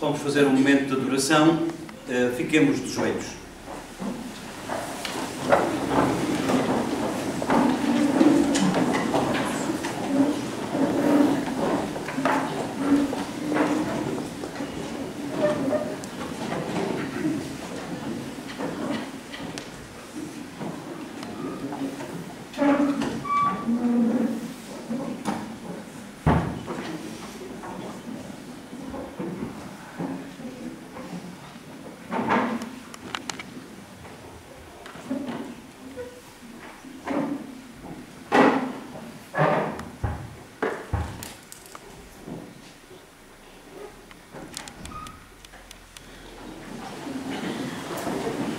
Vamos fazer um momento de adoração. Fiquemos de joelhos.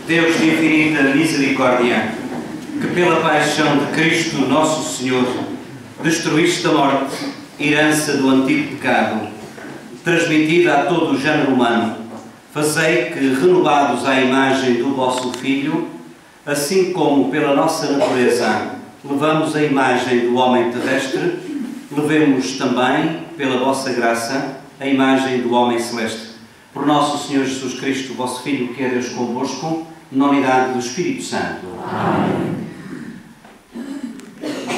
Deus de infinita misericórdia, que pela paixão de Cristo nosso Senhor destruíste a morte, herança do antigo pecado, transmitida a todo o género humano, fazei que, renovados à imagem do vosso Filho, assim como pela nossa natureza levamos a imagem do homem terrestre, levemos também, pela vossa graça, a imagem do homem celeste. Por nosso Senhor Jesus Cristo, vosso Filho, que é Deus convosco, na unidade do Espírito Santo. Amém.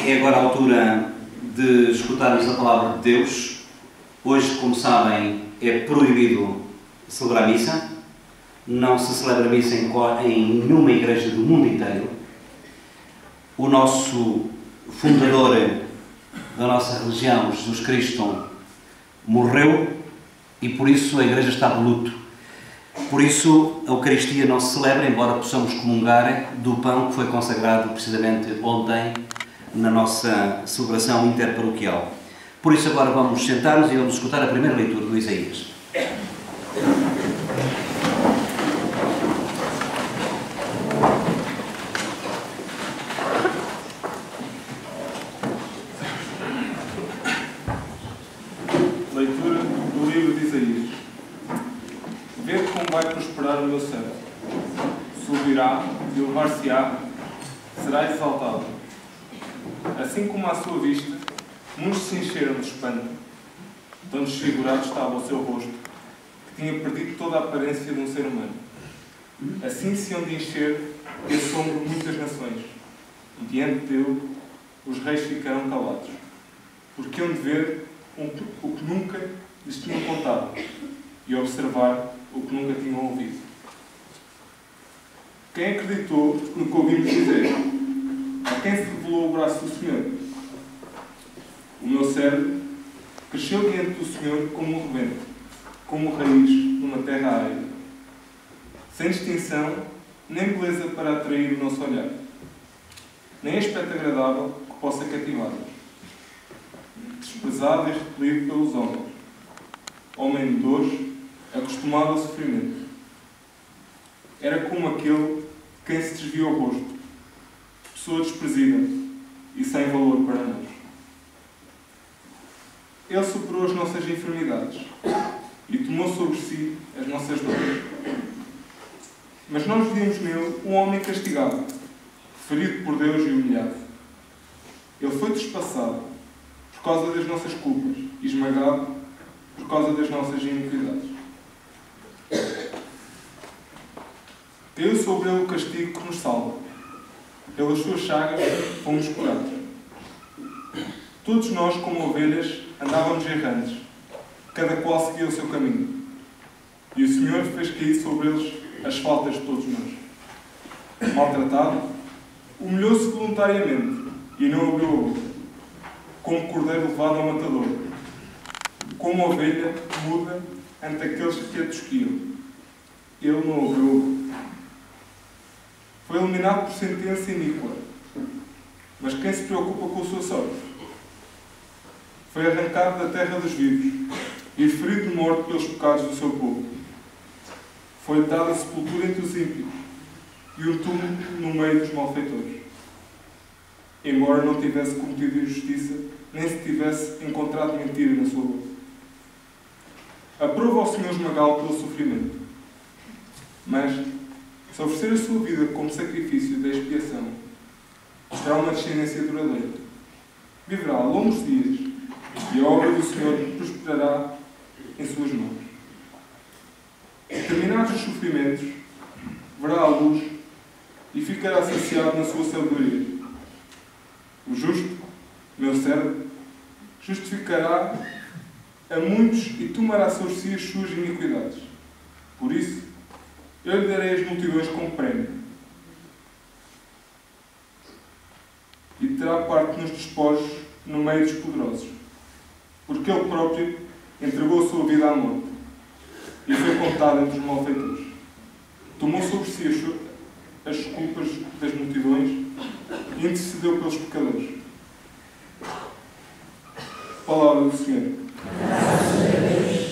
É agora a altura de escutarmos a palavra de Deus. Hoje, como sabem, é proibido celebrar missa. Não se celebra missa em nenhuma igreja do mundo inteiro. O nosso fundador da nossa religião, Jesus Cristo, morreu e por isso a igreja está de luto. Por isso, a Eucaristia não se celebra, embora possamos comungar do pão que foi consagrado precisamente ontem na nossa celebração interparoquial. Por isso, agora vamos sentar-nos e vamos escutar a primeira leitura do Isaías. Leitura do livro de Isaías. Vede como vai prosperar o meu servo. Subirá, elevar-se-á, será exaltado. Assim como à sua vista, muitos se encheram de espanto. Tão desfigurado estava o seu rosto, que tinha perdido toda a aparência de um ser humano. Assim se hão de encher de assombro muitas nações, e diante dele os reis ficarão calados, porque hão de ver o que nunca lhes tinham contado, e observar o que nunca tinham ouvido. Quem acreditou no que ouvimos dizer? A quem se revelou o braço do Senhor? O meu servo cresceu diante do Senhor como um rebento, como raiz numa terra árida, sem distinção, nem beleza para atrair o nosso olhar, nem aspecto agradável que possa cativar-nos. Desprezado e repelido pelos homens, homem de dores, acostumado ao sofrimento. Era como aquele quem se desvia o rosto, pessoa desprezível e sem valor para nós. Ele superou as nossas enfermidades e tomou sobre si as nossas dores. Mas nós vimos nele um homem castigado, ferido por Deus e humilhado. Ele foi trespassado por causa das nossas culpas e esmagado por causa das nossas iniquidades. Caiu sobre ele o castigo que nos salva. Pelas suas chagas fomos curados. Todos nós, como ovelhas, andávamos errantes, cada qual seguia o seu caminho. E o Senhor fez cair sobre eles as faltas de todos nós. Maltratado, humilhou-se voluntariamente e não abriu a boca, como cordeiro levado ao matador, como ovelha muda ante aqueles que a tosquiam. Ele não abriu a boca. Foi eliminado por sentença iníqua. Mas quem se preocupa com a sua sorte? Foi arrancado da terra dos vivos e ferido de morte pelos pecados do seu povo. Foi-lhe dada a sepultura entre os ímpios e um túmulo no meio dos malfeitores. Embora não tivesse cometido injustiça, nem se tivesse encontrado mentira na sua boca. Aprova ao Senhor esmagá-lo pelo sofrimento. Mas, se oferecer a sua vida como sacrifício da expiação, terá uma descendência duradoura. Viverá longos dias e a obra do Senhor prosperará em suas mãos. terminados os sofrimentos, verá a luz e ficará saciado na sua sabedoria. O justo, meu servo, justificará a muitos e tomará sobre si as suas iniquidades. Por isso, eu lhe darei as multidões como prémio. E terá parte nos despojos no meio dos poderosos. Porque ele próprio entregou a sua vida à morte e foi contado entre os malfeitores. Tomou sobre si as culpas das multidões e intercedeu pelos pecadores. Palavra do Senhor. Graças a Deus.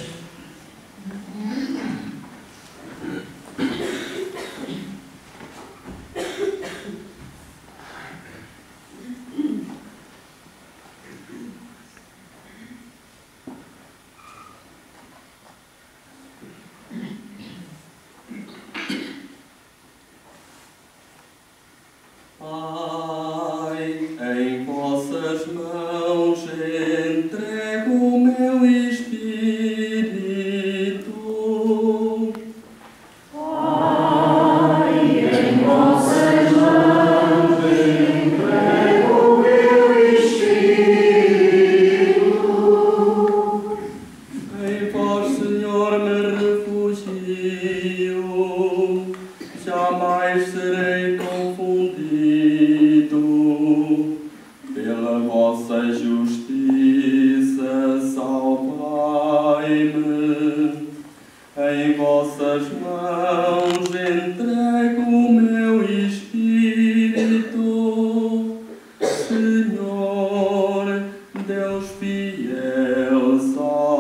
Pai, em vossas mãos entrego o meu espírito. Pai, em vossas mãos entrego o meu espírito. Em vós, Senhor, me refugio, jamais serei confundido. Pela vossa justiça, salvai-me. Em vossas mãos entrego o meu espírito. Senhor, Deus fiel, salvai-me.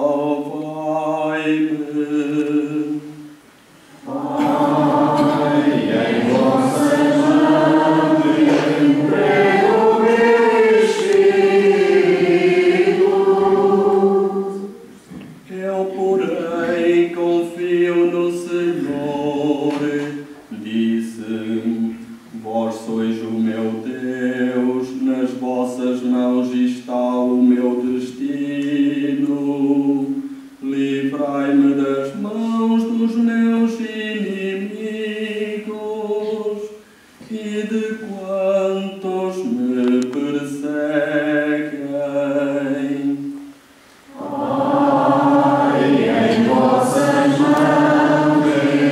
Eu, porém, confio no Senhor. Disse: vós sois o meu Deus, nas vossas mãos está o meu destino. Livrai-me das mãos dos meus inimigos e de quantos me perseguem. Em vossas mãos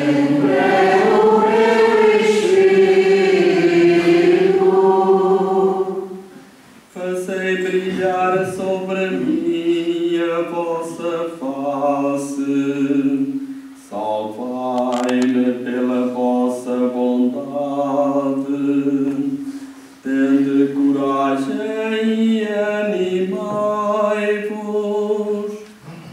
entrego o meu espírito. Fazei brilhar sobre mim a vossa face, salvai-me pela vossa bondade, tende coragem e animai-vos,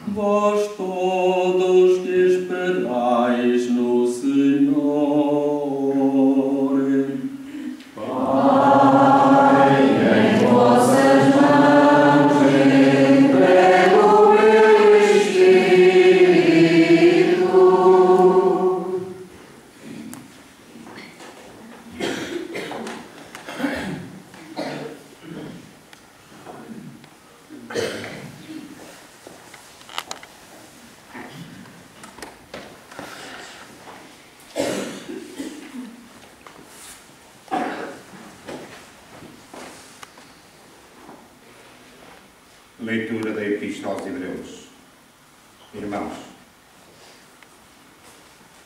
vós todos que esperais no Senhor. Em vossas mãos entrego o meu espírito. Leitura da Epístola aos Hebreus. Irmãos,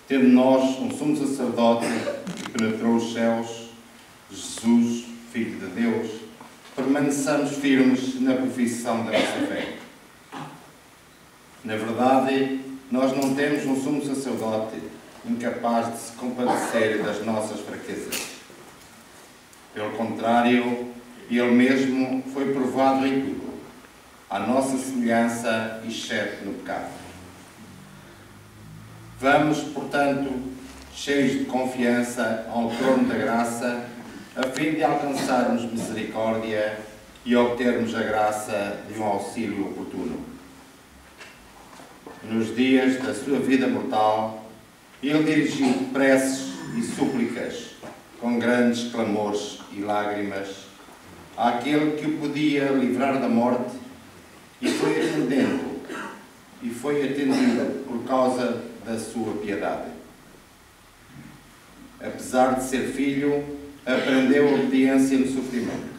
tendo nós um sumo sacerdote que penetrou os céus, Jesus, Filho de Deus, permaneçamos firmes na profissão da nossa fé. Na verdade, nós não temos um sumo sacerdote incapaz de se compadecer das nossas fraquezas. Pelo contrário, ele mesmo foi provado em tudo, à nossa semelhança, exceto no pecado. Vamos, portanto, cheios de confiança ao trono da graça, a fim de alcançarmos misericórdia e obtermos a graça de um auxílio oportuno. Nos dias da sua vida mortal, ele dirigiu preces e súplicas, com grandes clamores e lágrimas, àquele que o podia livrar da morte, e foi atendido por causa da sua piedade. Apesar de ser filho, aprendeu a obediência no sofrimento.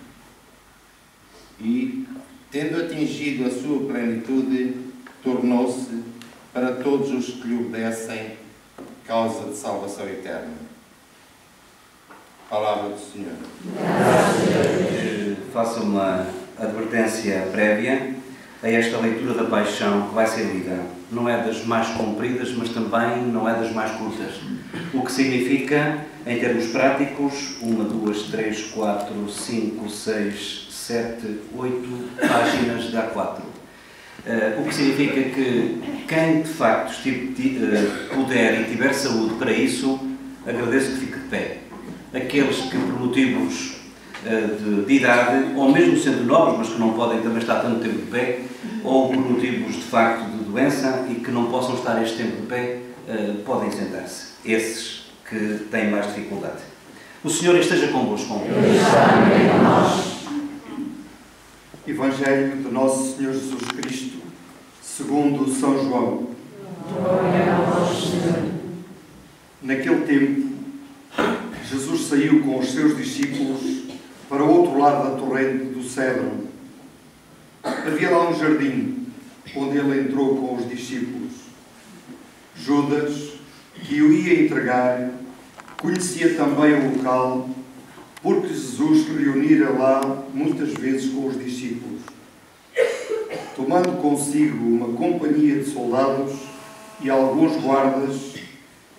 E, tendo atingido a sua plenitude, tornou-se, para todos os que lhe obedecem, causa de salvação eterna. Palavra do Senhor. Faço uma advertência prévia a esta leitura da Paixão que vai ser lida. Não é das mais compridas, mas também não é das mais curtas. O que significa, em termos práticos, 1, 2, 3, 4, 5, 6, 7, 8 páginas dá 4. O que significa que quem de facto puder e tiver saúde para isso, agradeço que fique de pé. Aqueles que por motivos de idade, ou mesmo sendo novos, mas que não podem também estar tanto tempo de pé, ou por motivos de facto de doença e que não possam estar este tempo de pé, podem sentar-se. Esses que têm mais dificuldade. O Senhor esteja convosco. Evangelho de Nosso Senhor Jesus Cristo, segundo São João. Naquele tempo, Jesus saiu com os seus discípulos para o outro lado da torrente do Cédron. Havia lá um jardim, onde ele entrou com os discípulos. Judas, que o ia entregar, conhecia também o local, porque Jesus reunira lá muitas vezes com os discípulos. Tomando consigo uma companhia de soldados e alguns guardas,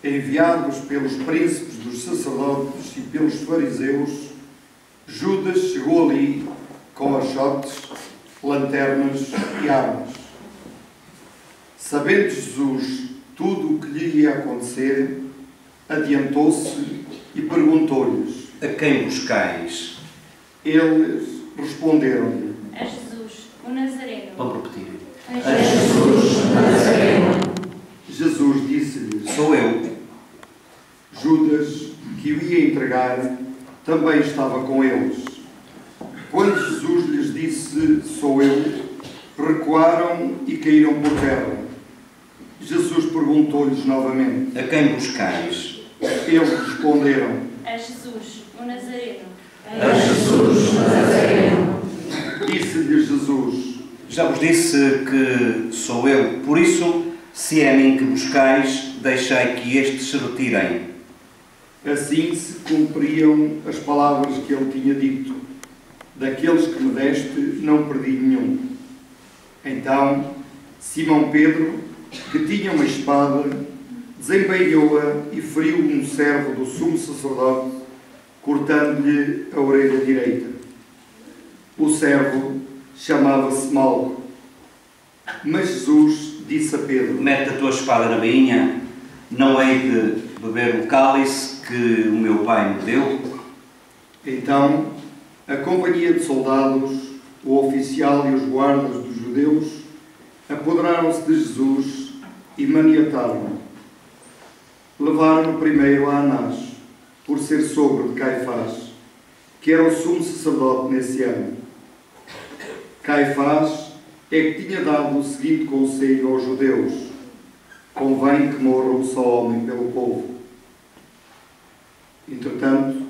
enviados pelos príncipes dos sacerdotes e pelos fariseus, Judas chegou ali com achotes, lanternas e armas. Sabendo Jesus tudo o que lhe ia acontecer, adiantou-se e perguntou-lhes: A quem buscais? Eles responderam-lhe: A Jesus, o Nazareno. Vamos repetir. A Jesus, o Nazareno. Jesus disse-lhes: Sou eu. Judas, que o ia entregar, também estava com eles. Quando Jesus lhes disse: Sou eu, recuaram e caíram por terra. Jesus perguntou-lhes novamente: A quem buscais? Eles responderam: A Jesus, o Nazareno. A Jesus, o Nazareno. Disse-lhes Jesus: Já vos disse que sou eu, por isso, se é a mim que buscais, deixai que estes se retirem. Assim se cumpriam as palavras que ele tinha dito: daqueles que me deste, não perdi nenhum. Então, Simão Pedro, que tinha uma espada, desembainhou-a e feriu um servo do sumo sacerdote, cortando-lhe a orelha direita. O servo chamava-se Malco. Mas Jesus disse a Pedro: Mete a tua espada na bainha, não hei de beber o cálice que o meu pai me deu. Então, a companhia de soldados, o oficial e os guardas dos judeus apoderaram-se de Jesus e maniataram-no. Levaram-no primeiro a Anás, por ser sogro de Caifás, que era o sumo sacerdote nesse ano. Caifás é que tinha dado o seguinte conselho aos judeus: convém que morra um só homem pelo povo. Entretanto,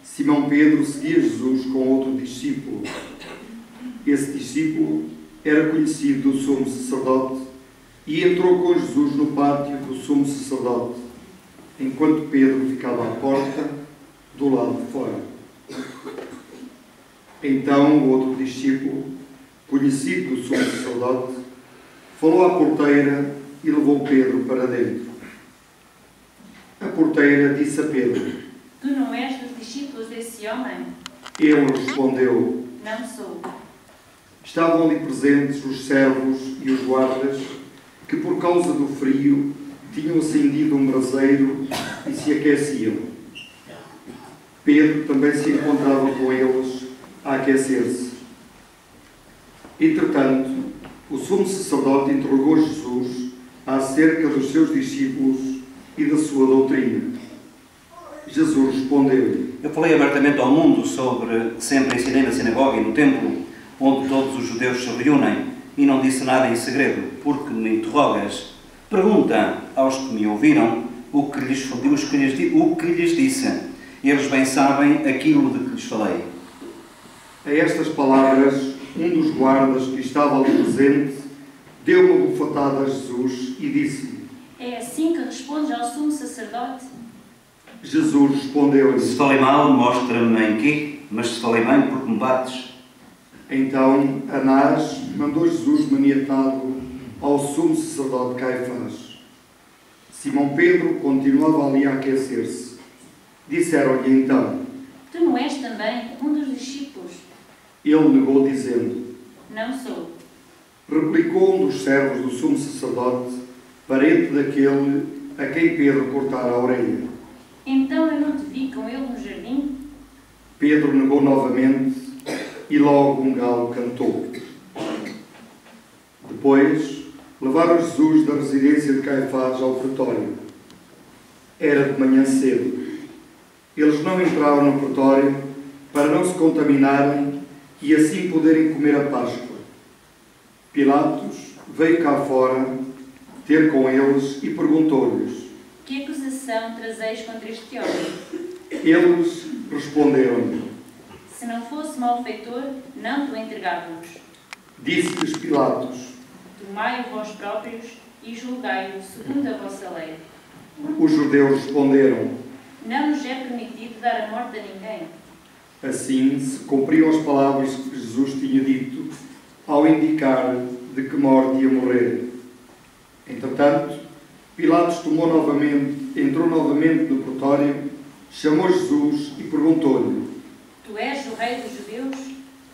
Simão Pedro seguia Jesus com outro discípulo. Esse discípulo era conhecido do sumo sacerdote e entrou com Jesus no pátio do sumo sacerdote, enquanto Pedro ficava à porta, do lado de fora. Então o outro discípulo, conhecido do sumo sacerdote, falou à porteira e levou Pedro para dentro. A porteira disse a Pedro: Tu não és dos discípulos desse homem? Ele respondeu: Não sou. Estavam ali presentes os servos e os guardas, que por causa do frio tinham acendido um braseiro e se aqueciam. Pedro também se encontrava com eles a aquecer-se. Entretanto, o sumo sacerdote interrogou Jesus acerca dos seus discípulos e da sua doutrina. Jesus respondeu-lhe: Eu falei abertamente ao mundo sobre que sempre ensinei na sinagoga e no templo, onde todos os judeus se reúnem, e não disse nada em segredo, porque me interrogas. Pergunta aos que me ouviram o que lhes disse. Eles bem sabem aquilo de que lhes falei. A estas palavras, um dos guardas que estava ali presente deu uma bufetada a Jesus e disse-lhe: É assim que respondes ao sumo sacerdote? Jesus respondeu-lhe: Se falei mal, mostra-me em quê? Mas se falei bem, porque me bates? Então Anás mandou Jesus maniatado ao sumo sacerdote Caifás. Simão Pedro continuava ali a aquecer-se. Disseram-lhe então: Tu não és também um dos discípulos? Ele negou, dizendo: Não sou. Replicou um dos servos do sumo sacerdote, parente daquele a quem Pedro cortara a orelha. Então eu não te vi com ele no jardim? Pedro negou novamente e logo um galo cantou. Depois levaram Jesus da residência de Caifás ao pretório. Era de manhã cedo. Eles não entraram no pretório para não se contaminarem e assim poderem comer a Páscoa. Pilatos veio cá fora ter com eles e perguntou-lhes: Que acusação trazeis contra este homem? Eles responderam-lhe. Se não fosse malfeitor, não te o entregávamos. Disse-lhes Pilatos: Tomai-o vós próprios e julgai-o segundo a vossa lei. Os judeus responderam: Não nos é permitido dar a morte a ninguém. Assim se cumpriam as palavras que Jesus tinha dito ao indicar de que morte ia morrer. Entretanto, Pilatos entrou novamente no pretório, chamou Jesus e perguntou-lhe: Tu és o rei dos judeus?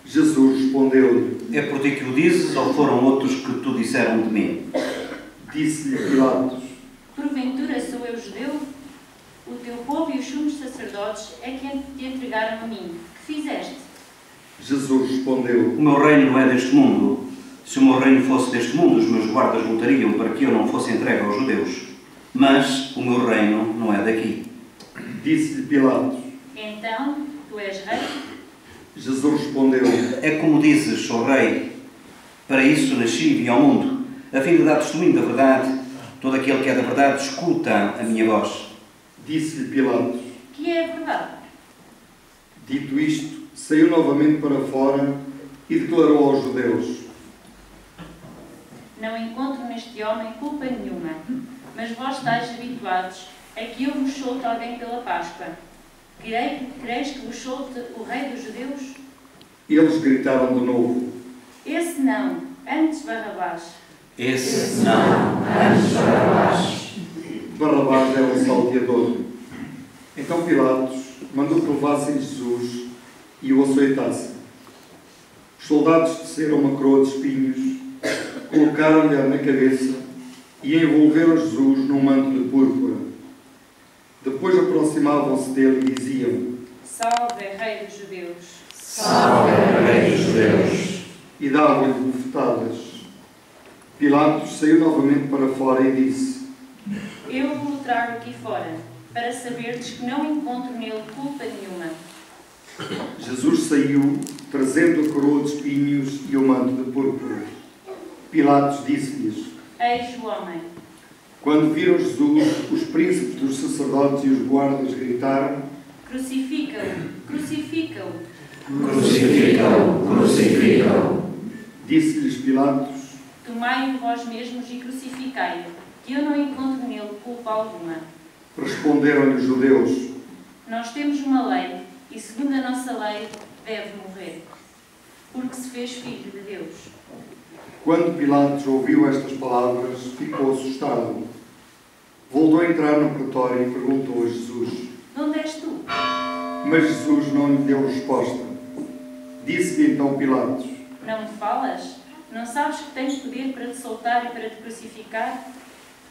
Jesus respondeu-lhe: É por ti que o dizes ou foram outros que tu disseram de mim? Disse-lhe Pilatos: Porventura sou eu judeu? O teu povo e os sumos sacerdotes é quem te entregaram a mim. Que fizeste? Jesus respondeu: O meu reino não é deste mundo. Se o meu reino fosse deste mundo, os meus guardas lutariam para que eu não fosse entregue aos judeus. Mas o meu reino não é daqui. Disse-lhe Pilatos: Então, tu és rei? Jesus respondeu-lhe: É como dizes, sou rei. Para isso nasci e vim ao mundo, a fim de dar testemunho da verdade. Todo aquele que é da verdade escuta a minha voz. Disse-lhe Pilatos: Que é a verdade? Dito isto, saiu novamente para fora e declarou aos judeus: Não encontro neste homem culpa nenhuma, mas vós estáis habituados a que eu vos solte alguém pela Páscoa. Quereis que vos solte o rei dos judeus? Eles gritaram de novo: Esse não, antes Barrabás. Esse não, antes Barrabás. Barrabás era um salteador. Então Pilatos mandou que levassem Jesus e o açoitassem. Os soldados teceram uma coroa de espinhos, colocaram-lhe na cabeça e envolveram Jesus num manto de púrpura. Depois aproximavam-se dele e diziam: Salve, rei dos judeus. Salve, rei dos judeus. E davam-lhe bufetadas. Pilatos saiu novamente para fora e disse: Eu o trago aqui fora, para saberdes que não encontro nele culpa nenhuma. Jesus saiu, trazendo a coroa de espinhos e o manto de púrpura. Pilatos disse-lhes: Eis o homem. Quando viram Jesus, os príncipes dos sacerdotes e os guardas gritaram: Crucifica-o, crucifica-o. Crucifica-o, crucifica-o. Disse-lhes Pilatos: Tomai-o vós mesmos e crucificai-o, que eu não encontro nele culpa alguma. Responderam-lhe os judeus: Nós temos uma lei, e segundo a nossa lei, deve morrer, porque se fez filho de Deus. Quando Pilatos ouviu estas palavras, ficou assustado. Voltou a entrar no pretório e perguntou a Jesus: De onde és tu? Mas Jesus não lhe deu resposta. Disse-lhe então Pilatos: Não me falas? Não sabes que tens poder para te soltar e para te crucificar?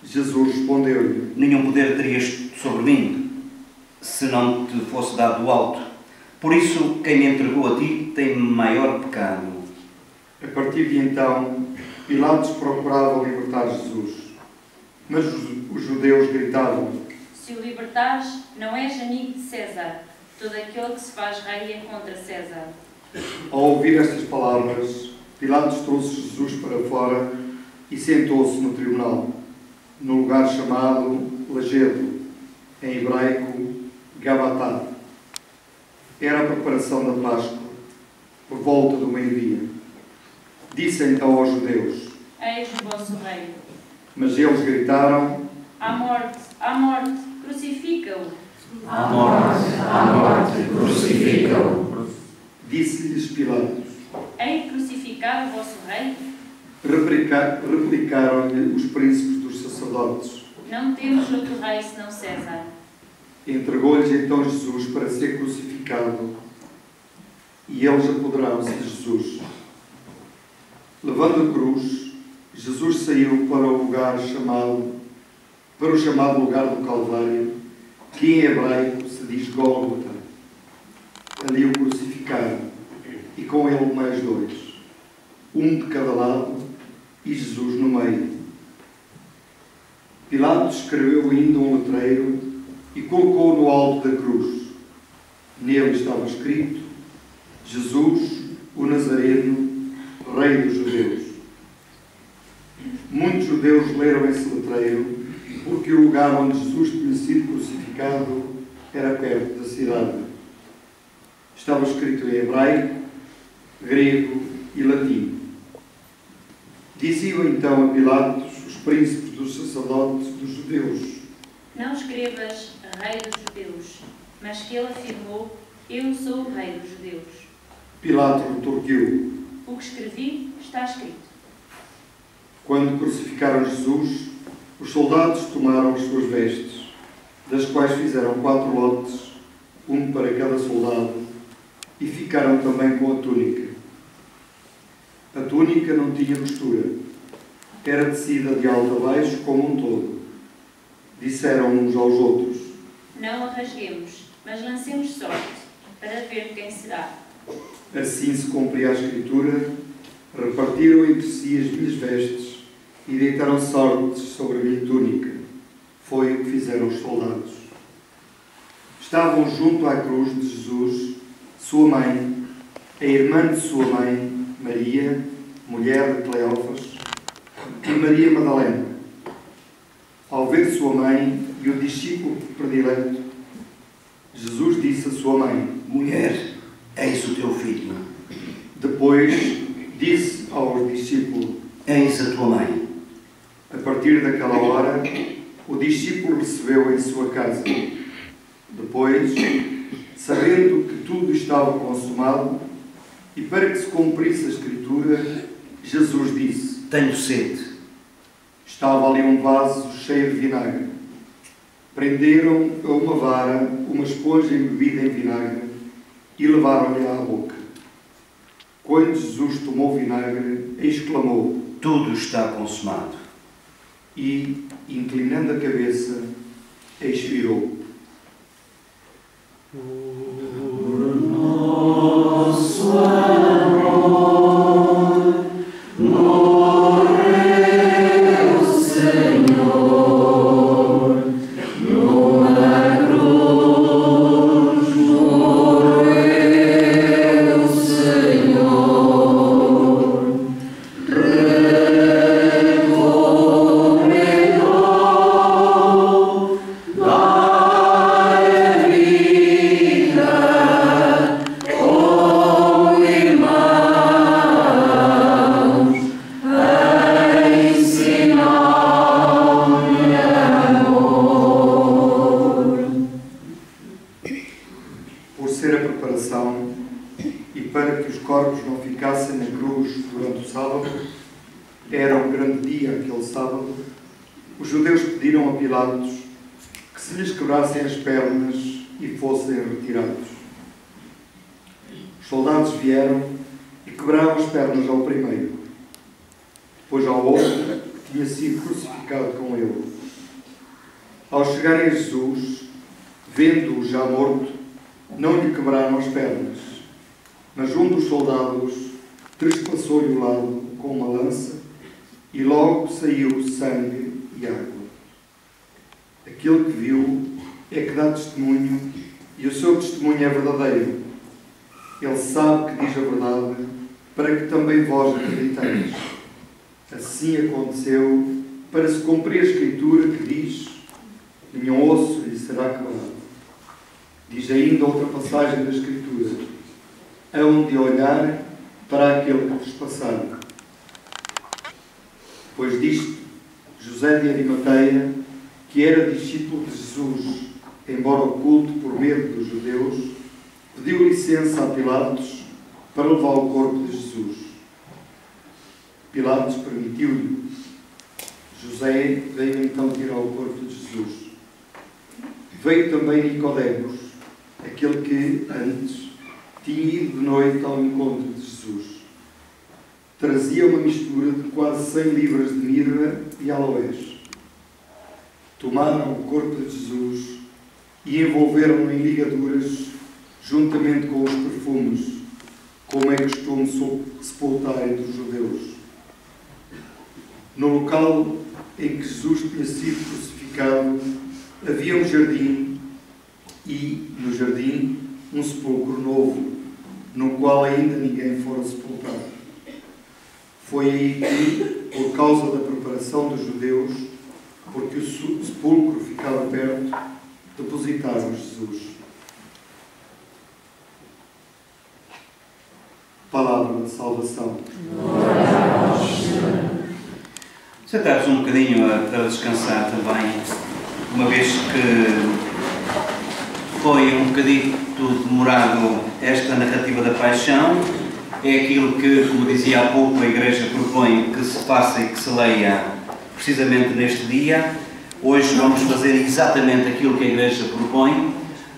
Jesus respondeu-lhe: Nenhum poder terias sobre mim, se não te fosse dado do alto. Por isso, quem me entregou a ti tem maior pecado. A partir de então, Pilatos procurava libertar Jesus. Mas os judeus gritavam: Se o libertares, não és amigo de César. Todo aquele que se faz rei é contra César. Ao ouvir estas palavras, Pilatos trouxe Jesus para fora e sentou-se no tribunal. no lugar chamado Lagedo, em hebraico Gabatá. Era a preparação da Páscoa, por volta do meio-dia. Disse então aos judeus: Eis o vosso rei. Mas eles gritaram: À morte, crucifica-o. À morte, crucifica-o. Disse-lhes Pilatos: Hei de crucificar o vosso rei? Replicaram-lhe os príncipes dos sacerdotes: Não temos outro rei senão César. Entregou-lhes então Jesus para ser crucificado, e eles apoderaram-se de Jesus. Levando a cruz, Jesus saiu para o chamado lugar do Calvário, que em hebraico se diz Gólgota. Ali o crucificaram, e com ele mais dois, um de cada lado e Jesus no meio. Pilatos escreveu ainda um letreiro e colocou no alto da cruz. Nele estava escrito: Jesus, o Nazareno, Rei dos Judeus. Muitos judeus leram esse letreiro porque o lugar onde Jesus tinha sido crucificado era perto da cidade. Estava escrito em hebraico, grego e latim. Diziam então a Pilatos os príncipes dos sacerdotes dos judeus: Não escrevas Rei dos Judeus, mas que ele afirmou: Eu sou o Rei dos Judeus. Pilatos retorquiu: O que escrevi está escrito. Quando crucificaram Jesus, os soldados tomaram as suas vestes, das quais fizeram 4 lotes, um para cada soldado, e ficaram também com a túnica. A túnica não tinha costura, era tecida de alto a baixo como um todo. Disseram uns aos outros: Não a rasguemos, mas lancemos sorte, para ver quem será. Assim se cumpria a Escritura: repartiram entre si as minhas vestes e deitaram sortes sobre a minha túnica. Foi o que fizeram os soldados. Estavam junto à cruz de Jesus sua mãe, a irmã de sua mãe, Maria, mulher de Cleófas, e Maria Madalena. Ao ver sua mãe e o discípulo predileto, Jesus disse à sua mãe: Mulher, eis o teu filho. Depois disse ao discípulo: Eis a tua mãe. A partir daquela hora, o discípulo recebeu em sua casa. Depois, sabendo que tudo estava consumado, e para que se cumprisse a Escritura, Jesus disse: Tenho sede. Estava ali um vaso cheio de vinagre. Prenderam a uma vara uma esponja embebida em vinagre e levaram-lhe à boca. Quando Jesus tomou o vinagre, exclamou: Tudo está consumado. E, inclinando a cabeça, expirou. Nosso amor, morreu o Senhor, numa cruz, morreu o Senhor, recomendou dar a vida. Por ser a preparação e para que os corpos não ficassem na cruz durante o sábado, era um grande dia aquele sábado, os judeus pediram a Pilatos que se lhes quebrassem as pernas e fossem retirados. Os soldados vieram e quebraram as pernas ao primeiro, depois ao outro que tinha sido crucificado com ele. Ao chegarem a Jesus, vendo-o já morto, não lhe quebraram as pernas, mas um dos soldados trespassou-lhe o lado com uma lança e logo saiu sangue e água. Aquele que viu é que dá testemunho e o seu testemunho é verdadeiro. Ele sabe que diz a verdade para que também vós acrediteis. Assim aconteceu para se cumprir a Escritura que diz: nenhum osso lhe será quebrado. Diz ainda outra passagem da Escritura: hão de olhar para aquele que vos passar. Depois disto, José de Arimateia, que era discípulo de Jesus, embora oculto por medo dos judeus, pediu licença a Pilatos para levar o corpo de Jesus. Pilatos permitiu-lhe. José veio então tirar o corpo de Jesus. Veio também Nicodemos, aquele que antes tinha ido de noite ao encontro de Jesus. Trazia uma mistura de quase 100 libras de mirra e aloés. Tomaram o corpo de Jesus e envolveram-no em ligaduras juntamente com os perfumes, como é costume sepultar entre os judeus. No local em que Jesus tinha sido crucificado havia um jardim e, no jardim, um sepulcro novo, no qual ainda ninguém fora sepultado. Foi aí que, por causa da preparação dos judeus, porque o sepulcro ficava perto, depositaram Jesus. Palavra da salvação. Sentar-vos um bocadinho para descansar também, uma vez que foi um bocadinho demorado esta narrativa da paixão. É aquilo que, como dizia há pouco, a Igreja propõe que se faça e que se leia precisamente neste dia. Hoje vamos fazer exatamente aquilo que a Igreja propõe,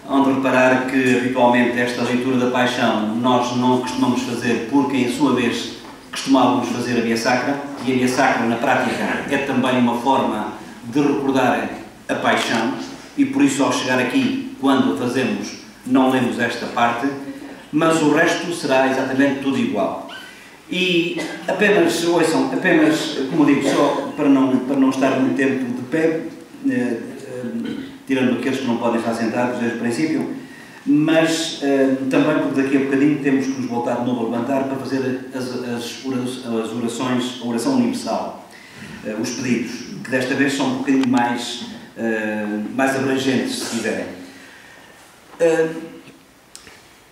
onde reparar que habitualmente esta leitura da paixão nós não costumamos fazer porque, em sua vez, costumávamos fazer a Via Sacra, e a Via Sacra, na prática, é também uma forma de recordar a paixão, e por isso, ao chegar aqui, quando a fazemos, não lemos esta parte, mas o resto será exatamente tudo igual. E apenas, ouçam, como digo, só para não estar muito tempo de pé, tirando aqueles que não podem estar sentados desde o princípio, mas também porque daqui a bocadinho temos que nos voltar de novo a levantar para fazer as orações, a oração universal, os pedidos, que desta vez são um bocadinho mais abrangentes, se quiserem.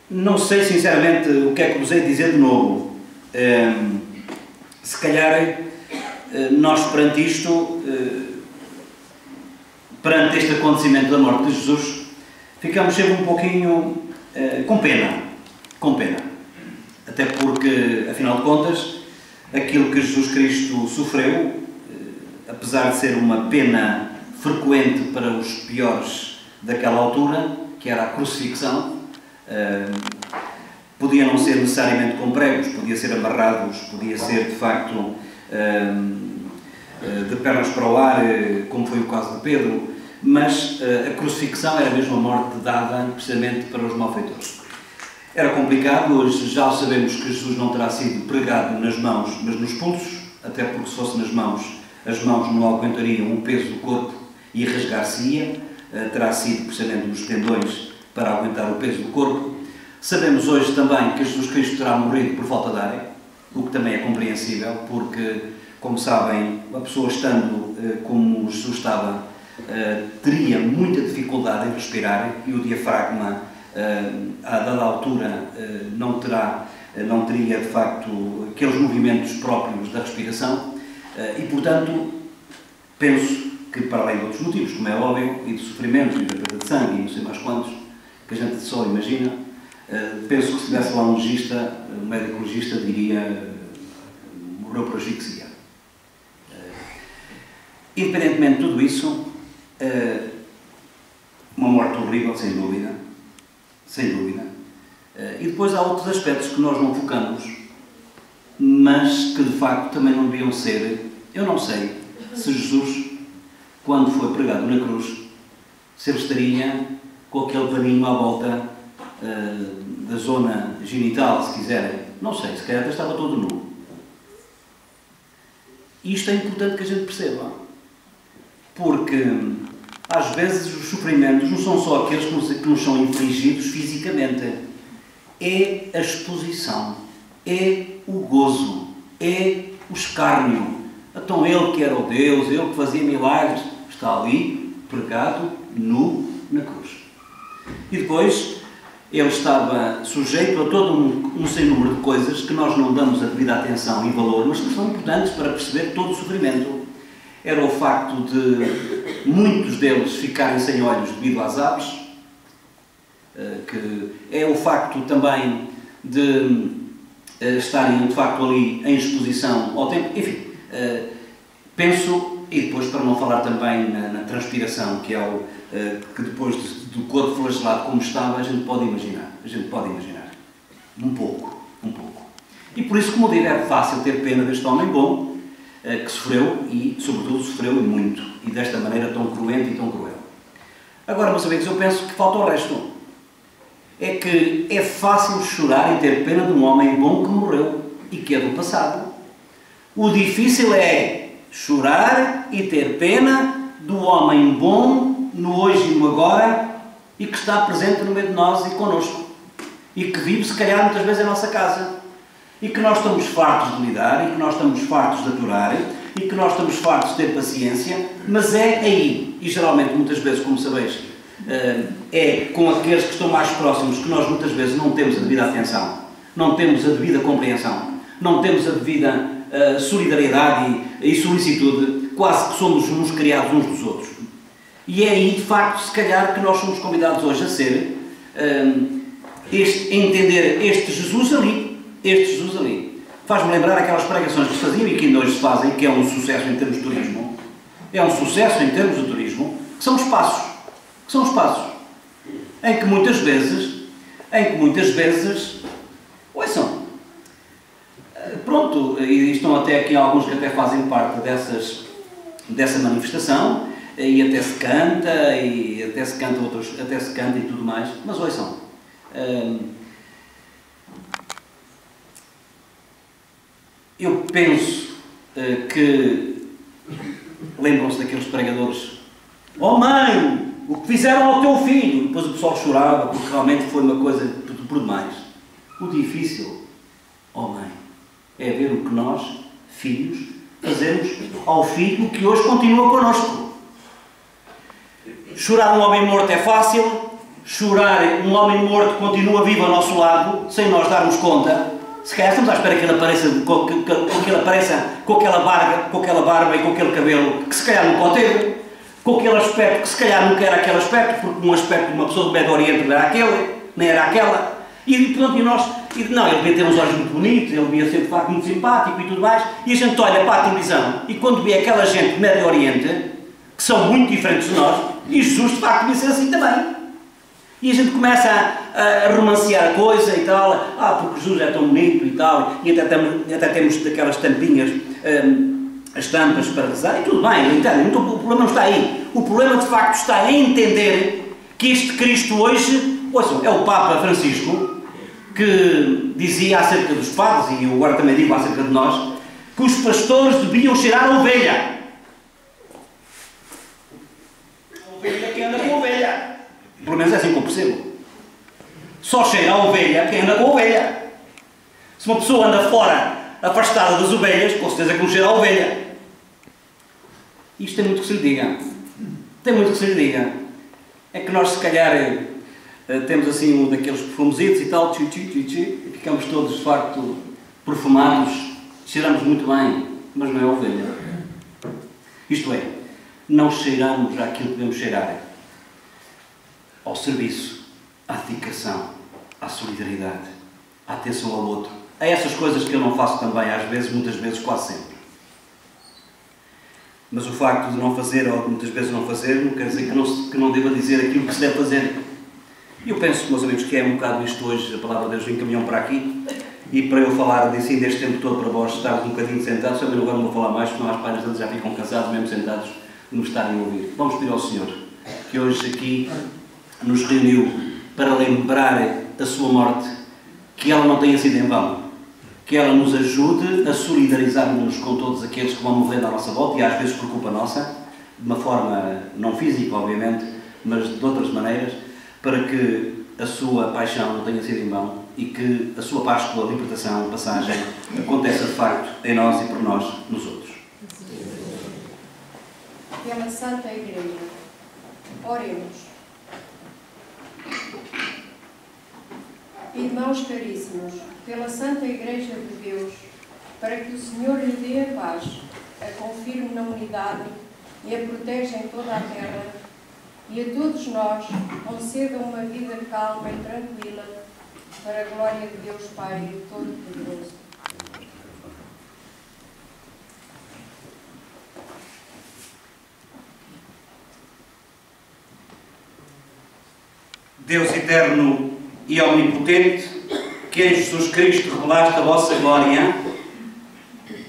Não sei sinceramente o que é que vos hei de dizer de novo. Se calhar nós perante isto, perante este acontecimento da morte de Jesus, ficamos sempre um pouquinho com pena. Até porque, afinal de contas, aquilo que Jesus Cristo sofreu, apesar de ser uma pena frequente para os piores daquela altura, que era a crucifixão, podia não ser necessariamente com pregos, podia ser amarrados, podia ser de facto de pernas para o ar, como foi o caso de Pedro, mas a crucifixão era mesmo a morte dada precisamente para os malfeitores. Era complicado, hoje já sabemos que Jesus não terá sido pregado nas mãos, mas nos pulsos, até porque se fosse nas mãos, as mãos não aguentariam o peso do corpo e rasgar-se-ia, terá sido precisamente nos tendões para aguentar o peso do corpo. Sabemos hoje também que Jesus Cristo terá morrido por falta de ar, o que também é compreensível, porque, como sabem, a pessoa estando como Jesus estava, teria muita dificuldade em respirar e o diafragma, a dada altura, não teria, de facto, aqueles movimentos próprios da respiração e, portanto, penso que, para além de outros motivos, como é óbvio, e de sofrimentos, e de perda de sangue, e não sei mais quantos, que a gente só imagina, penso que se tivesse lá um legista, um médico legista, diria morreu por asfixia. Independentemente de tudo isso, uma morte horrível, sem dúvida. E depois há outros aspectos que nós não focamos, mas que de facto também não deviam ser. Eu não sei se Jesus, quando foi pregado na cruz, se ele estaria com aquele paninho à volta da zona genital, se quiserem. Não sei, se calhar até estava todo nu. E isto é importante que a gente perceba, porque às vezes os sofrimentos não são só aqueles que nos são infligidos fisicamente, é a exposição, é o gozo, é o escárnio, Então ele que era o Deus, ele que fazia milagres, está ali, pregado, nu, na cruz. E depois, ele estava sujeito a todo um sem número de coisas que nós não damos a devida atenção e valor, mas que são importantes para perceber todo o sofrimento. Era o facto de muitos deles ficarem sem olhos devido às aves, que é o facto também de estarem de facto ali em exposição ao tempo. Enfim, penso, e depois para não falar também na transpiração, que é o que depois do corpo flagelado como estava, a gente pode imaginar. Um pouco. E por isso, como eu digo, é fácil ter pena deste homem bom, que sofreu, e sobretudo sofreu e muito, e desta maneira tão cruenta e tão cruel. Agora, meus amigos, eu penso que falta o resto. É que é fácil chorar e ter pena de um homem bom que morreu e que é do passado. O difícil é chorar e ter pena do homem bom no hoje e no agora e que está presente no meio de nós e connosco e que vive, se calhar, muitas vezes em nossa casa e que nós estamos fartos de lidar e que nós estamos fartos de aturar e que nós estamos fartos de ter paciência, mas é aí, e geralmente, muitas vezes, como sabeis, é com aqueles que estão mais próximos que nós muitas vezes não temos a devida atenção, não temos a devida compreensão, não temos a devida solidariedade e solicitude, quase que somos uns criados uns dos outros. E é aí, de facto, se calhar, que nós somos convidados hoje a ser, entender este Jesus ali. Faz-me lembrar aquelas pregações que se faziam e que ainda hoje se fazem, que é um sucesso em termos de turismo. É um sucesso em termos de turismo, que são espaços. Em que muitas vezes, ouçam, pronto, e estão até aqui alguns que até fazem parte dessa manifestação, e até se canta, outros até se canta e tudo mais, mas ouçam, eu penso que lembram-se daqueles pregadores: oh mãe, o que fizeram ao teu filho? E depois o pessoal chorava porque realmente foi uma coisa por demais. O difícil, oh mãe, é ver o que nós, filhos, fazemos ao filho que hoje continua connosco. Chorar um homem morto é fácil, chorar um homem morto que continua vivo ao nosso lado, sem nós darmos conta. Se calhar estamos à espera que ele apareça com aquela barba e com aquele cabelo que se calhar nunca o teve, com aquele aspecto que se calhar nunca era aquele aspecto, porque um aspecto de uma pessoa do Médio Oriente não era aquele, nem era aquela. E pronto, não, ele devia ter uns olhos muito bonitos, ele devia ser de facto muito simpático e tudo mais, e a gente olha para a televisão e quando vê aquela gente do Médio Oriente, que são muito diferentes de nós, e Jesus de facto devia ser assim também. E a gente começa a romancear a coisa e tal, porque Jesus é tão bonito e tal, e até temos daquelas tampinhas, as tampas para rezar, e tudo bem, entendo, então o problema não está aí. O problema de facto está em entender que este Cristo hoje, ouçam, é o Papa Francisco, que dizia acerca dos padres, e eu agora também digo acerca de nós, que os pastores deviam cheirar a ovelha. A ovelha que anda com a ovelha. Pelo menos é assim que eu percebo. Só cheira a ovelha quem anda com a ovelha. Se uma pessoa anda fora, afastada das ovelhas, com certeza que não cheira a ovelha. Isto tem muito que se lhe diga. É que nós, se calhar, temos assim um daqueles perfumezitos e tal, e ficamos todos, de facto, perfumados, cheiramos muito bem, mas não é a ovelha. Isto é, não cheiramos àquilo que devemos cheirar. Ao serviço, à dedicação, à solidariedade, à atenção ao outro. A essas coisas que eu não faço também, às vezes, muitas vezes, quase sempre. Mas o facto de não fazer, ou de muitas vezes não fazer, não quer dizer que não deva dizer aquilo que se deve fazer. E eu penso, meus amigos, que é um bocado isto hoje, a palavra de Deus encaminhou para aqui, e para eu falar assim deste tempo todo para vós, estarmos um bocadinho sentados, também agora não vou falar mais, porque as páginas deles já ficam cansados, mesmo sentados, de nos estarem a ouvir. Vamos pedir ao Senhor, que hoje aqui nos reuniu para lembrar a sua morte, que ela não tenha sido em vão, que ela nos ajude a solidarizar-nos com todos aqueles que vão morrer à nossa volta, e às vezes por culpa nossa, de uma forma não física, obviamente, mas de outras maneiras, para que a sua paixão não tenha sido em vão e que a sua Páscoa, libertação, passagem, aconteça de facto em nós e por nós nos outros. Santa Igreja. Oremos. Irmãos caríssimos, pela Santa Igreja de Deus, para que o Senhor lhe dê a paz, a confirme na unidade e a proteja em toda a terra, e a todos nós conceda uma vida calma e tranquila, para a glória de Deus Pai Todo-Poderoso. Deus eterno e omnipotente, que em Jesus Cristo revelaste a vossa glória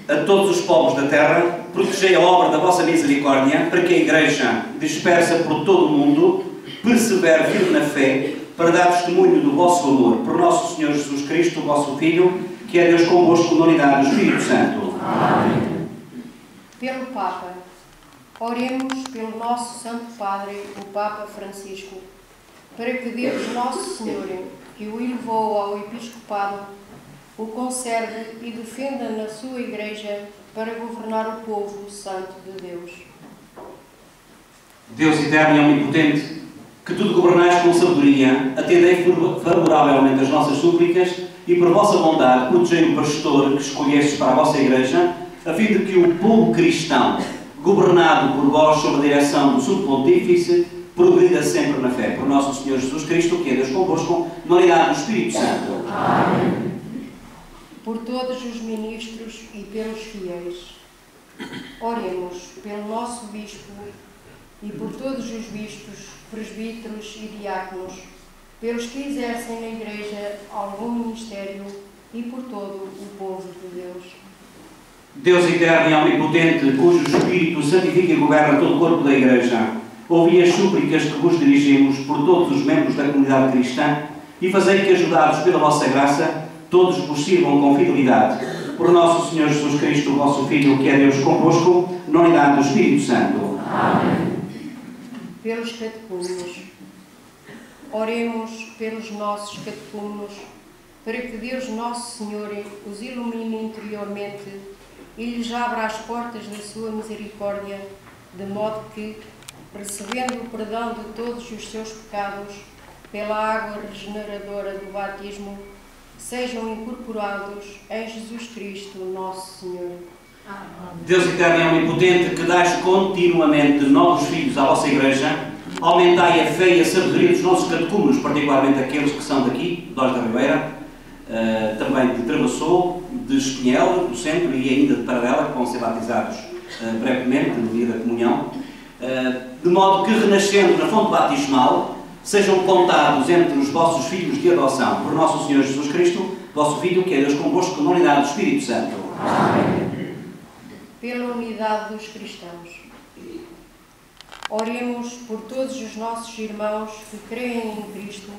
a todos os povos da terra, protegei a obra da vossa misericórdia, para que a Igreja, dispersa por todo o mundo, persevere firme na fé, para dar testemunho do vosso amor, por nosso Senhor Jesus Cristo, vosso Filho, que é Deus convosco na unidade do Espírito Santo. Amém. Pelo Papa, oremos pelo nosso Santo Padre, o Papa Francisco, para que Deus Nosso Senhor, que o elevou ao episcopado, o conserve e defenda na sua Igreja para governar o povo santo de Deus. Deus eterno e omnipotente, que tudo governais com sabedoria, atendei favoravelmente as nossas súplicas e, por vossa bondade, protegei o pastor que escolhestes para a vossa Igreja, a fim de que o povo cristão, governado por vós sob a direção do Sumo Pontífice, progrida sempre na fé. Por nosso Senhor Jesus Cristo, que é Deus convosco, na unidade do Espírito Santo. Amém. Por todos os ministros e pelos fiéis. Oremos pelo nosso Bispo e por todos os bispos, presbíteros e diáconos, pelos que exercem na Igreja algum ministério e por todo o povo de Deus. Deus eterno e omnipotente, cujo Espírito santifica e governa todo o corpo da Igreja, ouvi as súplicas que vos dirigimos por todos os membros da comunidade cristã e fazei que, ajudados pela vossa graça, todos vos sirvam com fidelidade. Por nosso Senhor Jesus Cristo, vosso Filho, que é Deus convosco, na unidade do Espírito Santo. Amém. Pelos catecúmenos. Oremos pelos nossos catecúmenos, para que Deus Nosso Senhor os ilumine interiormente e lhes abra as portas da sua misericórdia, de modo que, recebendo o perdão de todos os seus pecados, pela água regeneradora do batismo, sejam incorporados em Jesus Cristo, nosso Senhor. Amém. Deus eterno e omnipotente, que dais continuamente novos filhos à vossa Igreja, aumentai a fé e a sabedoria dos nossos catecúmenos, particularmente aqueles que são daqui, de Ós da Ribeira, também de Travassou, de Espinhel, do Centro e ainda de Paradela, que vão ser batizados brevemente, no dia da comunhão, de modo que, renascendo na fonte batismal, sejam contados entre os vossos filhos de adoção, por nosso Senhor Jesus Cristo, vosso Filho, que é Deus convosco, na unidade do Espírito Santo. Amém. Pela unidade dos cristãos. Oremos por todos os nossos irmãos que creem em Cristo,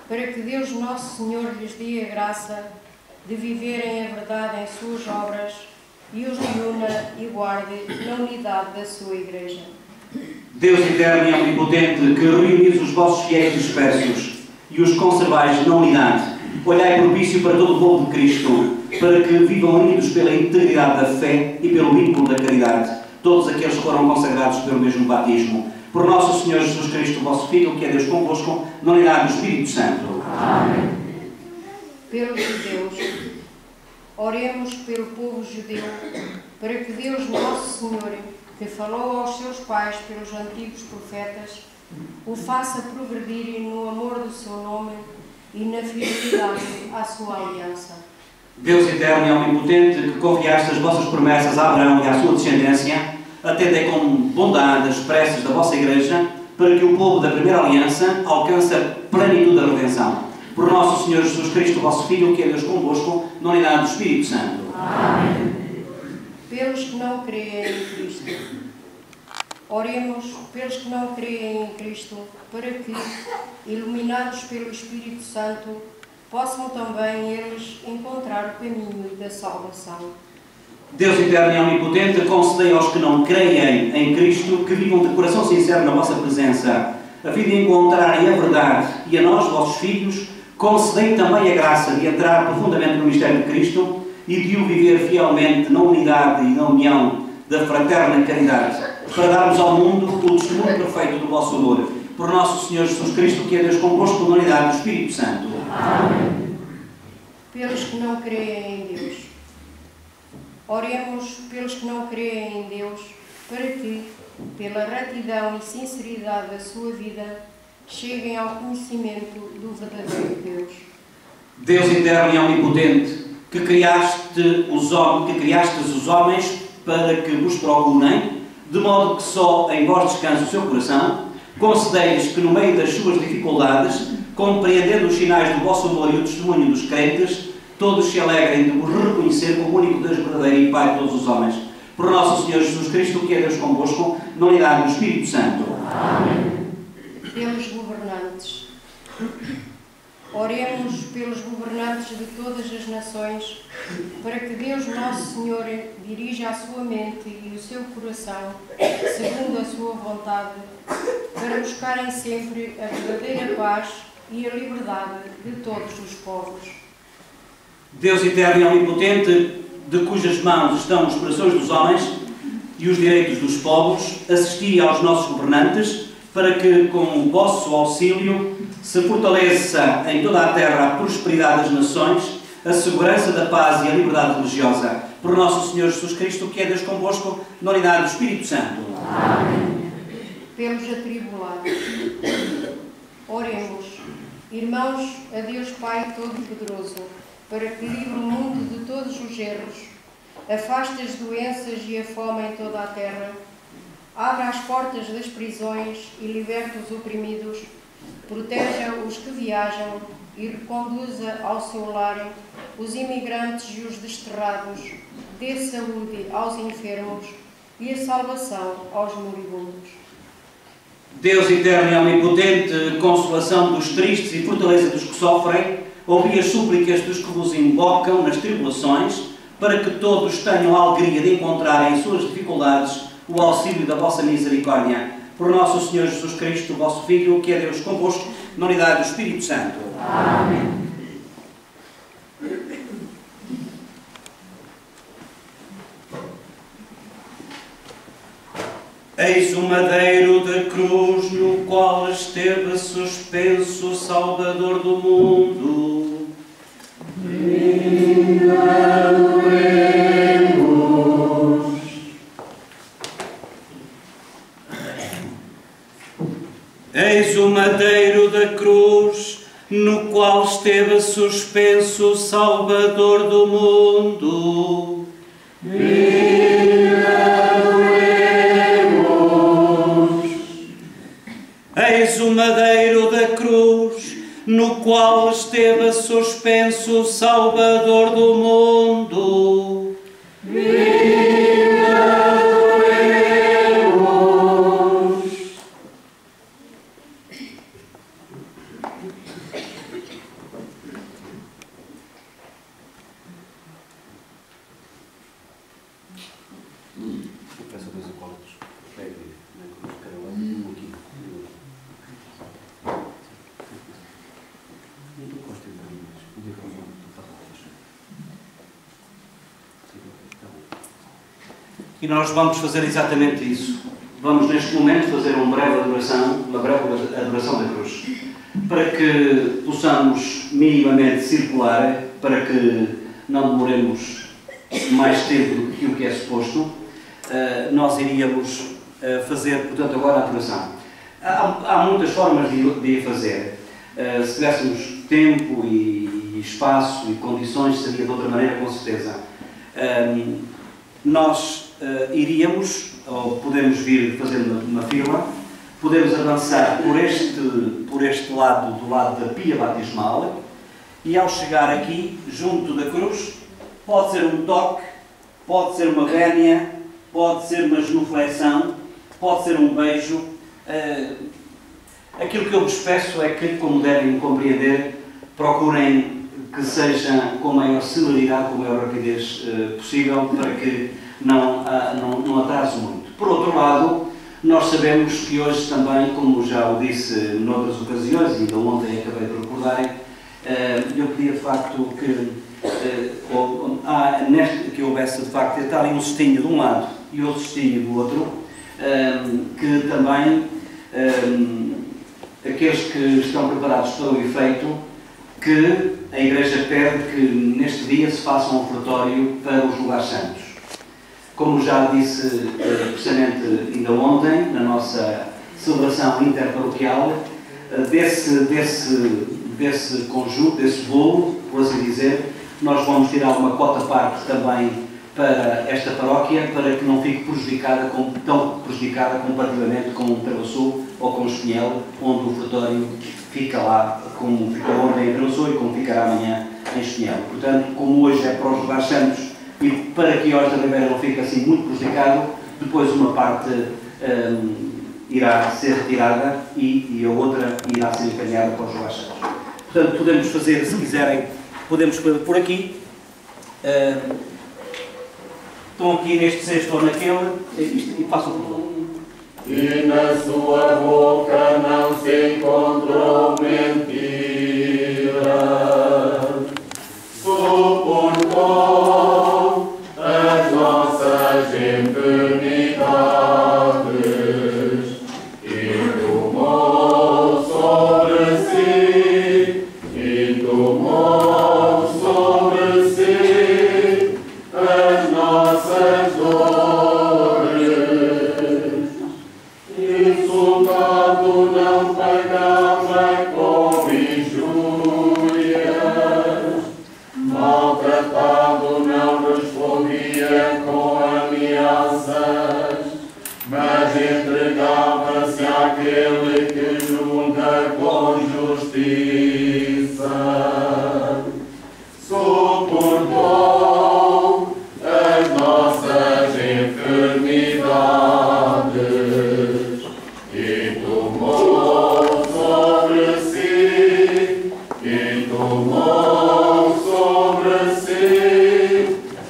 para que Deus Nosso Senhor lhes dê a graça de viverem a verdade em suas obras e os reúna e guarde na unidade da sua Igreja. Deus eterno e omnipotente, que reunis os vossos fiéis dispersos e os conservais na unidade, olhai propício para todo o povo de Cristo, para que vivam unidos pela integridade da fé e pelo vínculo da caridade, todos aqueles que foram consagrados pelo mesmo batismo. Por nosso Senhor Jesus Cristo, vosso Filho, que é Deus convosco, na unidade do Espírito Santo. Amém. Pelos judeus. Oremos pelo povo judeu, para que Deus Nosso Senhor, que falou aos seus pais pelos antigos profetas, o faça progredir no amor do seu nome e na fidelidade à sua aliança. Deus eterno e omnipotente, que confiaste as vossas promessas a Abraão e à sua descendência, atendei com bondade as preces da vossa Igreja, para que o povo da primeira aliança alcance a plenitude da redenção. Por nosso Senhor Jesus Cristo, vosso Filho, que é Deus convosco, na unidade do Espírito Santo. Amém. Pelos que não creem em Cristo. Oremos pelos que não creem em Cristo, para que, iluminados pelo Espírito Santo, possam também eles encontrar o caminho da salvação. Deus eterno e omnipotente, concedei aos que não creem em Cristo que vivam de coração sincero na vossa presença, a fim de encontrarem a verdade, e a nós, vossos filhos, concedei também a graça de entrar profundamente no mistério de Cristo e de o viver fielmente na unidade e na união da fraterna caridade, para darmos ao mundo o testemunho perfeito do vosso amor. Por nosso Senhor Jesus Cristo, que é Deus convosco, na unidade do Espírito Santo. Amém. Pelos que não creem em Deus. Oremos pelos que não creem em Deus, para que, pela retidão e sinceridade da sua vida, cheguem ao conhecimento do verdadeiro Deus. Deus eterno e omnipotente, que criastes os homens para que vos procurem, de modo que só em vós descanse o seu coração, concedei-lhes que no meio das suas dificuldades, compreendendo os sinais do vosso amor e o testemunho dos crentes, todos se alegrem de vos reconhecer como único Deus verdadeiro e Pai de todos os homens. Por nosso Senhor Jesus Cristo, que é Deus convosco, na unidade do Espírito Santo. Amém. Pelos governantes. Oremos pelos governantes de todas as nações, para que Deus Nosso Senhor dirija a sua mente e o seu coração, segundo a sua vontade, para buscarem sempre a verdadeira paz e a liberdade de todos os povos. Deus eterno e omnipotente, de cujas mãos estão os corações dos homens e os direitos dos povos, assisti aos nossos governantes, para que, com o vosso auxílio, se fortaleça em toda a terra a prosperidade das nações, a segurança da paz e a liberdade religiosa. Por nosso Senhor Jesus Cristo, que é Deus convosco, na unidade do Espírito Santo. Amém. Pelos atribulados. Oremos, irmãos, a Deus Pai Todo-Poderoso, para que livre o mundo de todos os erros, afaste as doenças e a fome em toda a terra, abra as portas das prisões e liberte os oprimidos, proteja os que viajam e reconduza ao seu lar os imigrantes e os desterrados, dê saúde aos enfermos e a salvação aos moribundos. Deus eterno e omnipotente, consolação dos tristes e fortaleza dos que sofrem, ouvi as súplicas dos que vos invocam nas tribulações, para que todos tenham a alegria de encontrar em suas dificuldades o auxílio da vossa misericórdia. Por nosso Senhor Jesus Cristo, vosso Filho, que é Deus convosco, na unidade do Espírito Santo. Amém. Eis o madeiro da cruz, no qual esteve suspenso o Salvador do mundo. Eis o madeiro da cruz, no qual esteve suspenso o Salvador do mundo. Eis o madeiro da cruz, no qual esteve suspenso o Salvador do mundo. E nós vamos fazer exatamente isso. Vamos neste momento fazer uma breve adoração da cruz, para que possamos minimamente circular, para que não demoremos mais tempo do que o que é suposto. Nós iríamos fazer, portanto, agora a adoração. Há muitas formas de a fazer. Se tivéssemos tempo e espaço e condições, seria de outra maneira, com certeza. Nós iríamos, ou podemos vir fazendo uma fila, podemos avançar por este lado, do lado da pia batismal, e ao chegar aqui, junto da cruz, pode ser um toque, pode ser uma vénia, pode ser uma genuflexão, pode ser um beijo. Aquilo que eu vos peço é que, como devem compreender, procurem que seja com a maior celeridade, com a maior rapidez possível, para que não atrase muito. Por outro lado, nós sabemos que hoje também, como já o disse noutras ocasiões, e ainda ontem acabei de recordar, eu pedia de facto que houvesse de facto, está ali um cestinho de um lado e outro cestinho do outro, que também aqueles que estão preparados para o efeito, que a Igreja pede que neste dia se faça um ofertório para os lugares santos. Como já disse precisamente ainda ontem, na nossa celebração interparoquial, desse conjunto, desse bolo, por assim dizer, nós vamos tirar uma cota parte também para esta paróquia, para que não fique tão prejudicada comparativamente com o Pelosul ou com o Espinhel, onde o ofertório fica lá, como ficou ontem em Pelosul e como ficará amanhã em Espinhel. Portanto, como hoje é para os lugares santos e para que Horta Ribeira não fique assim muito prejudicado, depois uma parte irá ser retirada e a outra irá ser encaminhada para os lugares santos. Portanto, podemos fazer, se quiserem, podemos por aqui. Estão aqui neste cesto ou naquele, e façam por favor. E na sua boca não se encontrou mentira. Suportou as nossas enfermidades e tomou sobre si, as nossas dores. Insultado não pagava com injúrias, maltratado não respondia com ameaças, mas entregava-se àquele que julga com justiça. Suportou as nossas enfermidades e tomou sobre si,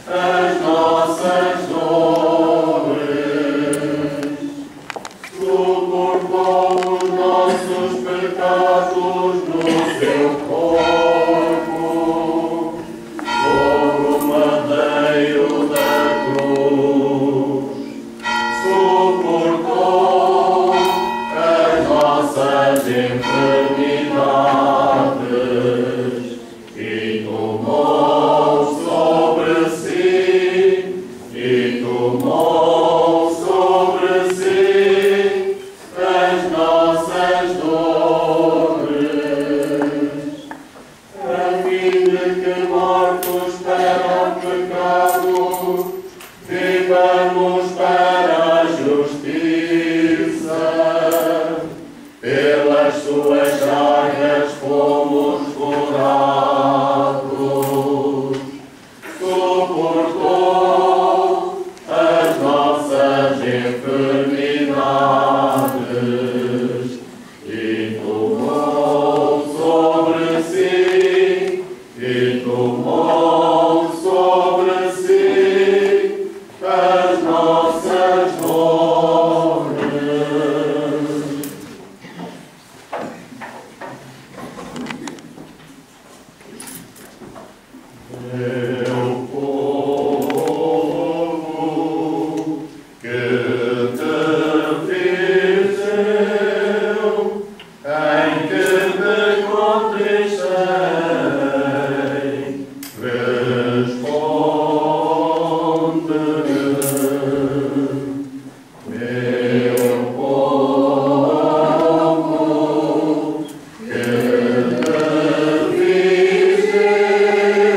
as nossas dores. Suportou os nossos pecados no seu corpo, sobre o madeiro da cruz. Suportou as nossas enfermidades e tomou sobre si, as nossas dores, a fim de que mortos para o pecado, vivamos para a justiça. Pelas suas chagas fomos curados. Suportou as nossas enfermidades e tomou sobre si, as nossas dores. Meu povo que te fiz eu, em que te contristei, responde-me. Meu povo que te fiz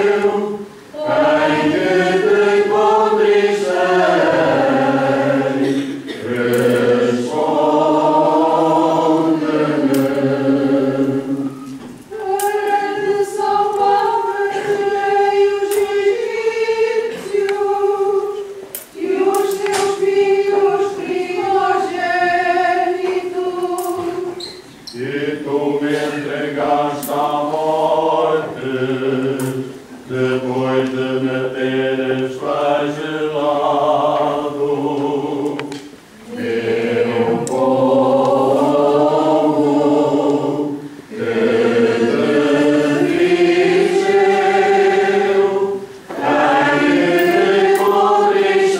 eu, em que te contristei, responde-me. Para de salvar os egípcios e os teus filhos primogênitos. E tu me entregaste à morte, depois de me teres flagelado. Meu povo que te fiz eu, em que te contristei,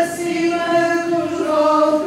Acima dos outros.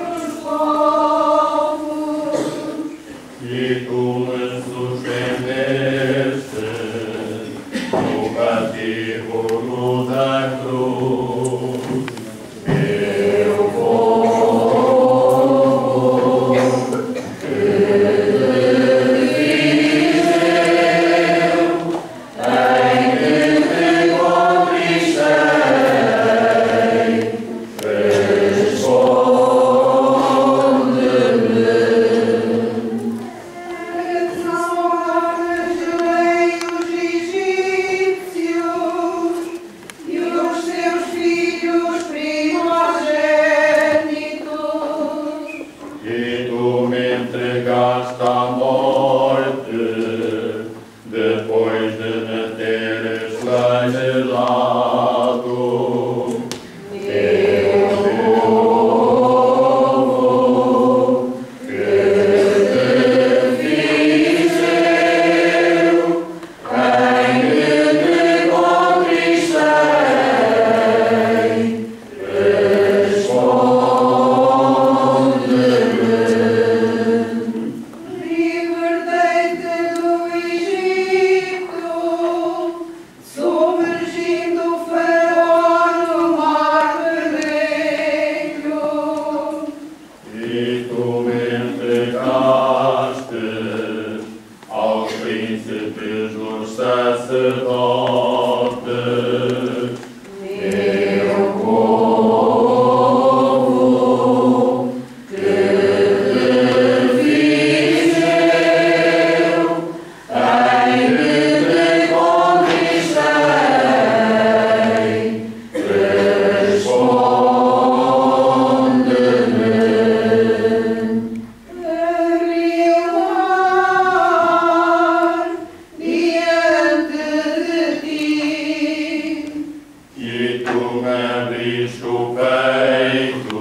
Feris o peito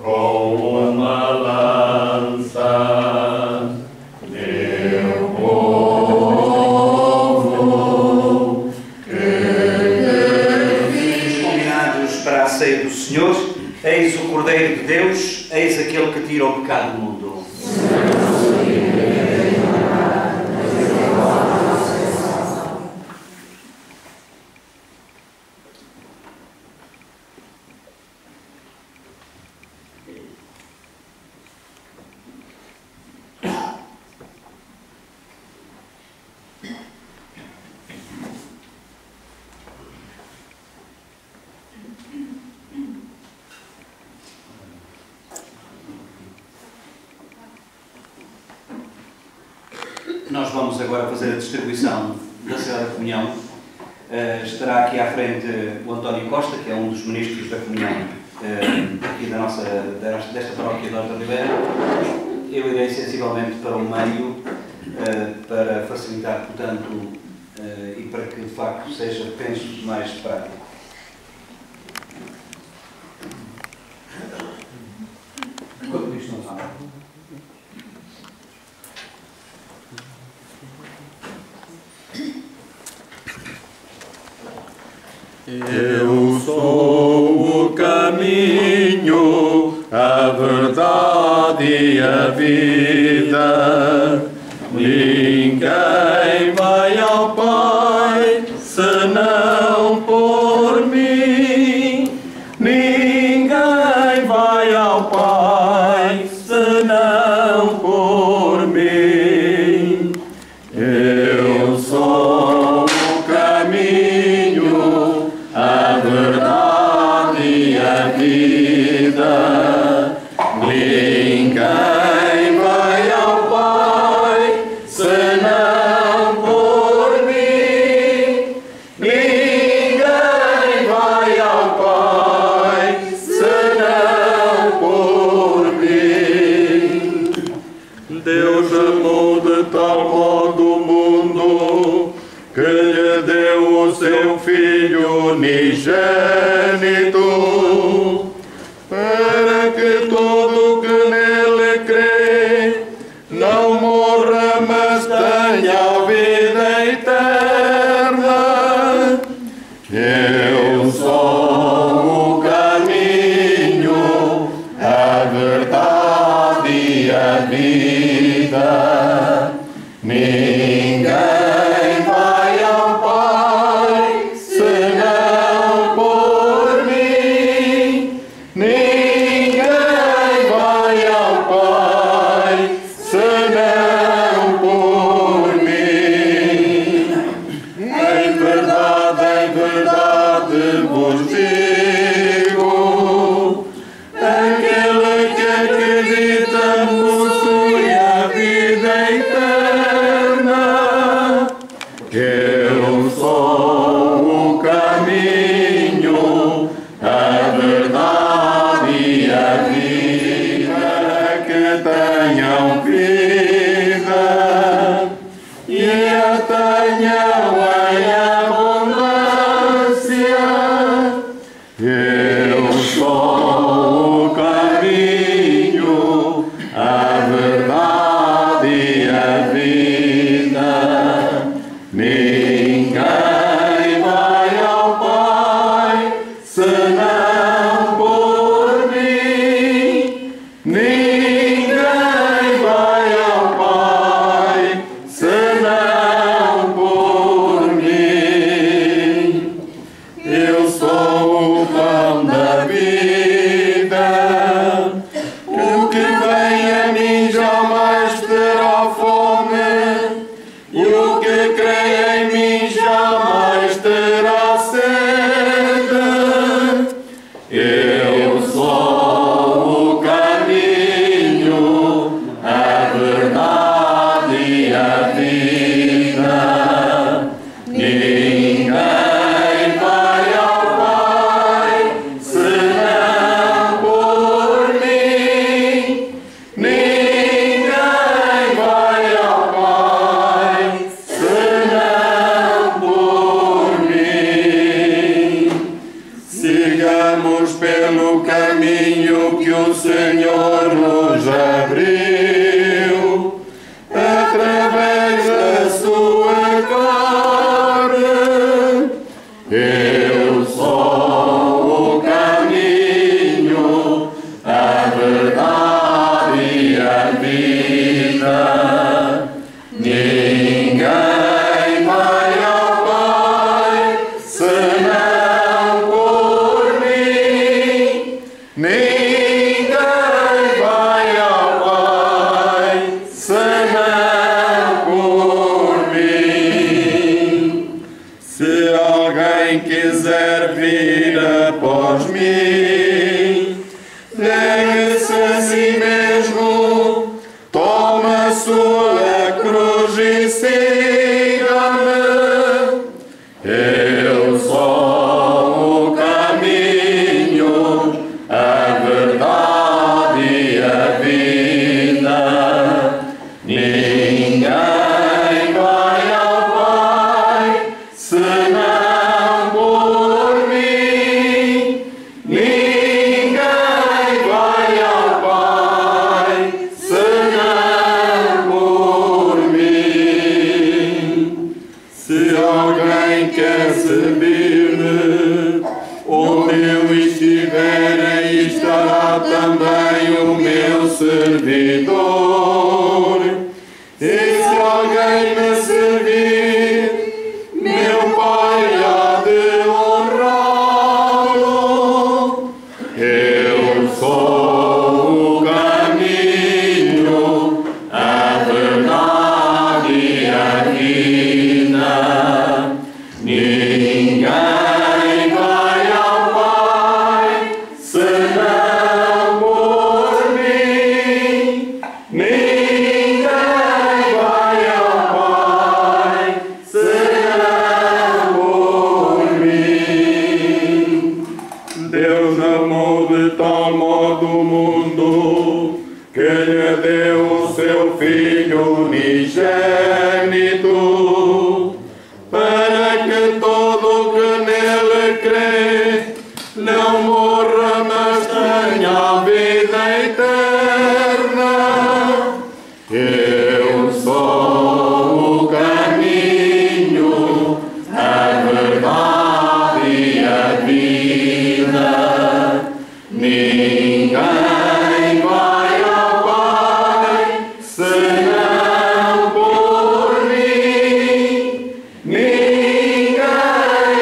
com uma lança, meu povo Combinados para a ceia do Senhor, eis o Cordeiro de Deus, eis aquele que tira o pecado do mundo. Nós vamos agora fazer a distribuição da Sagrada Comunhão. Estará aqui à frente o António Costa, que é um dos ministros da Comunhão aqui desta paróquia de Horta Ribeira. Eu irei sensivelmente para o meio para facilitar, portanto, e para que de facto seja, penso, mais prático. Enquanto isto não sabe. Eu sou o caminho, a verdade e a vida. Ninguém vai ao Pai senão por mim. Ninguém vai ao Pai senão por mim. Eu sou o caminho, a verdade e a vida. Ninguém vai ao Pai senão por mim. Ninguém vai ao Pai senão por mim. Deus amou de tal modo o mundo que lhe deu o seu Filho unigênito, para que todo que nele crê não morra, mas tenha a vida eterna. Eu sou o caminho, a verdade e a vida. Ninguém vai ao Pai senão por mim. Ninguém vai ao Pai senão por mim. Em verdade vos digo, aquele que acredita possui a vida eterna. Eu sou o caminho, a verdade e a vida, que tenham vida e a tenham em abundância. Eu sou o caminho, a verdade e a vida. Ninguém vai ao Pai senão por mim. Ninguém vai ao Pai senão por mim. Eu sou o pão da vida. O que vem a mim jamais terá fome, e o que crê em mim jamais terá sede. Eu sou o caminho, a verdade e a vida. Ninguém vai ao Pai senão por mim. Ninguém vai ao Pai senão por mim. Vayamos pelo caminho que o Senhor nos abriu, através da sua carne. Eu sou o caminho, a verdade e a vida. Ninguém vai ao Pai senão por mim. Ninguém vai ao Pai senão por mim. Se alguém quiser vir após mim, negue-se a si mesmo, toma a sua cruz e siga-me. Eu sou o caminho, a verdade e a vida. Ninguém vai ao Pai senão por mim. Ninguém vai ao Pai senão por mim. Se alguém quer servir-me, onde eu estiver, aí estará também o meu servidor. E se alguém me servir, meu Pai há de honrá-lo. Eu sou o caminho, a verdade e a vida. Ninguém vai ao Pai senão por mim. Ninguém vai ao Pai senão por mim. Deus amou de tal modo o mundo que lhe deu o seu Filho unigênito, para que todo que nele crê não morra, mas tenha a vida eterna. Eu sou o caminho, a verdade e a vida. Ninguém vai ao Pai senão por mim. Ninguém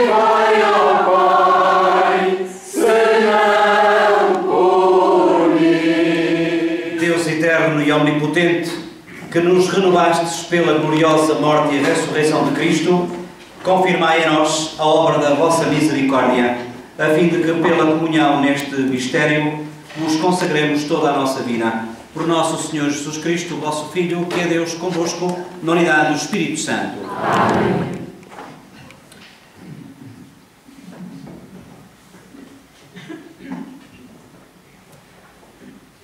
vai ao Pai senão por mim. Deus eterno e omnipotente, que nos renovastes pela gloriosa morte e ressurreição de Cristo, confirmai em nós a obra da vossa misericórdia, a fim de que pela comunhão neste mistério vos consagremos toda a nossa vida. Por nosso Senhor Jesus Cristo, vosso Filho, que é Deus convosco, na unidade do Espírito Santo. Amém.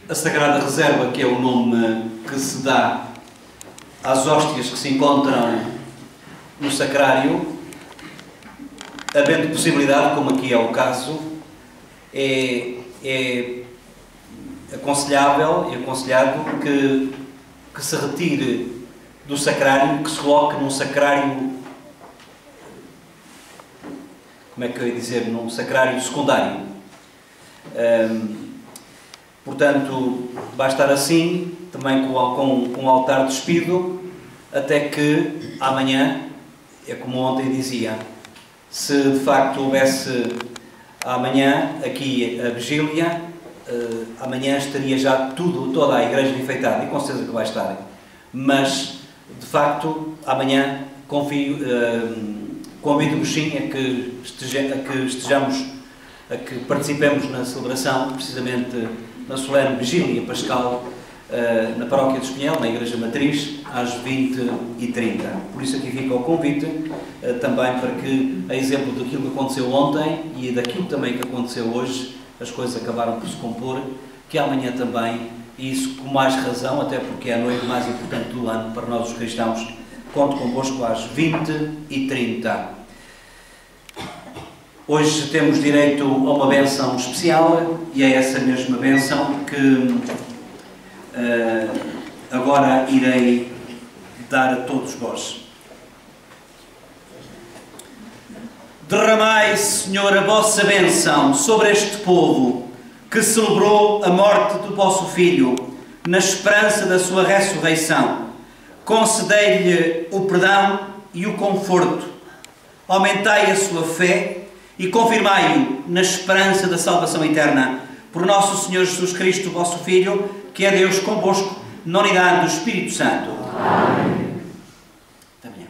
A Sagrada Reserva, que é o nome que se dá às hóstias que se encontram no sacrário, havendo possibilidade, como aqui é o caso, é aconselhável e aconselhado que se retire do sacrário, que se coloque num sacrário, como é que eu ia dizer, num sacrário secundário. Portanto, vai estar assim, também com o altar despido, até que amanhã, é como ontem dizia, se de facto houvesse amanhã aqui a vigília, amanhã estaria já toda a igreja enfeitada, e com certeza que vai estar. Mas, de facto, amanhã convido-vos sim a que estejamos, a que participemos na celebração, precisamente na solene vigília pascal, na paróquia de Espinhel, na Igreja Matriz, às 20h30. Por isso aqui fica o convite, também para que, a exemplo daquilo que aconteceu ontem e daquilo também que aconteceu hoje, as coisas acabaram por se compor, que amanhã também, e isso com mais razão, até porque é a noite mais importante do ano para nós os cristãos, conto convosco às 20h30. Hoje temos direito a uma bênção especial e é essa mesma bênção que agora irei dar a todos vós. Derramai, Senhor, a vossa bênção sobre este povo que celebrou a morte do vosso Filho, na esperança da sua ressurreição. Concedei-lhe o perdão e o conforto. Aumentai a sua fé e confirmai-o na esperança da salvação eterna. Por nosso Senhor Jesus Cristo, vosso Filho, que é Deus convosco, na unidade do Espírito Santo. Amém. Até amanhã.